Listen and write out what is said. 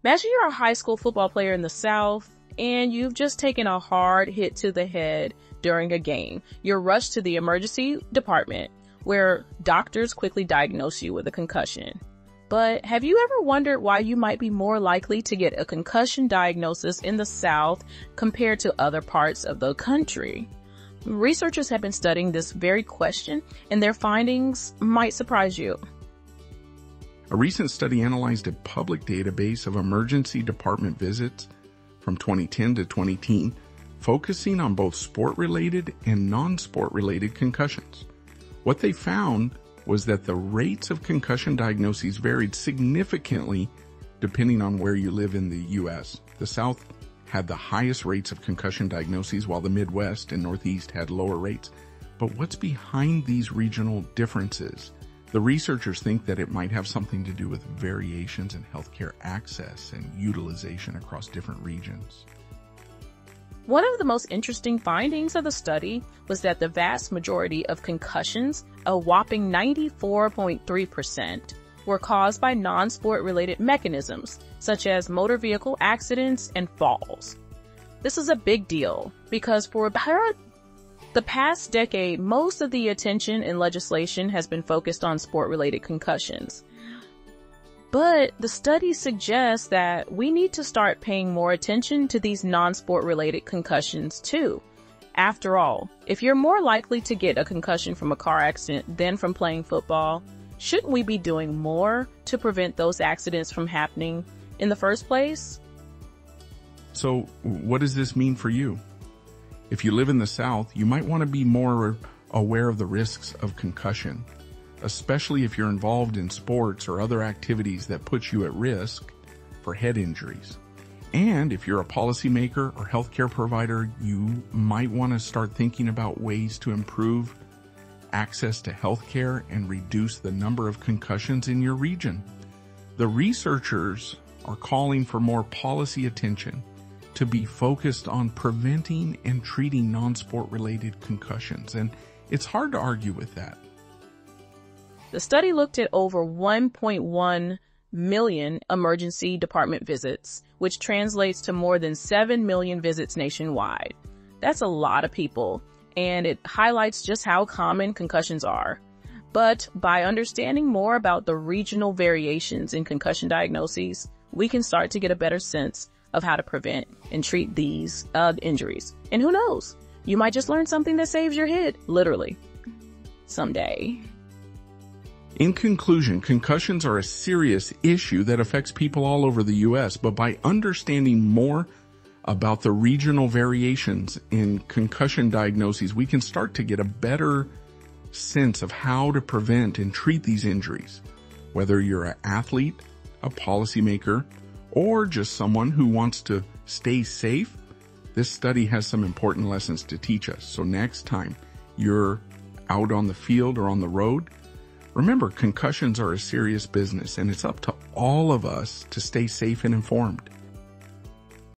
Imagine you're a high school football player in the South and you've just taken a hard hit to the head during a game. You're rushed to the emergency department where doctors quickly diagnose you with a concussion. But have you ever wondered why you might be more likely to get a concussion diagnosis in the South compared to other parts of the country? Researchers have been studying this very question, and their findings might surprise you. A recent study analyzed a public database of emergency department visits from 2010 to 2018, focusing on both sport-related and non-sport-related concussions. What they found was that the rates of concussion diagnoses varied significantly depending on where you live in the U.S. The South had the highest rates of concussion diagnoses, while the Midwest and Northeast had lower rates. But what's behind these regional differences? The researchers think that it might have something to do with variations in healthcare access and utilization across different regions. One of the most interesting findings of the study was that the vast majority of concussions, a whopping 94.3%, were caused by non-sport related mechanisms, such as motor vehicle accidents and falls. This is a big deal because for about the past decade, most of the attention in legislation has been focused on sport-related concussions. But the study suggests that we need to start paying more attention to these non-sport related concussions too. After all, if you're more likely to get a concussion from a car accident than from playing football, shouldn't we be doing more to prevent those accidents from happening in the first place? So what does this mean for you? If you live in the South, you might want to be more aware of the risks of concussion, especially if you're involved in sports or other activities that put you at risk for head injuries. And if you're a policymaker or healthcare provider, you might want to start thinking about ways to improve access to healthcare and reduce the number of concussions in your region. The researchers are calling for more policy attention to be focused on preventing and treating non-sport related concussions. And it's hard to argue with that. The study looked at over 1.1 million emergency department visits, which translates to more than 7 million visits nationwide. That's a lot of people, and it highlights just how common concussions are. But by understanding more about the regional variations in concussion diagnoses, we can start to get a better sense of how to prevent and treat these injuries. And who knows, you might just learn something that saves your head, literally, someday. In conclusion, concussions are a serious issue that affects people all over the U.S., but by understanding more about the regional variations in concussion diagnoses, we can start to get a better sense of how to prevent and treat these injuries. Whether you're an athlete, a policymaker, or just someone who wants to stay safe, this study has some important lessons to teach us. So next time you're out on the field or on the road, remember, concussions are a serious business, and it's up to all of us to stay safe and informed.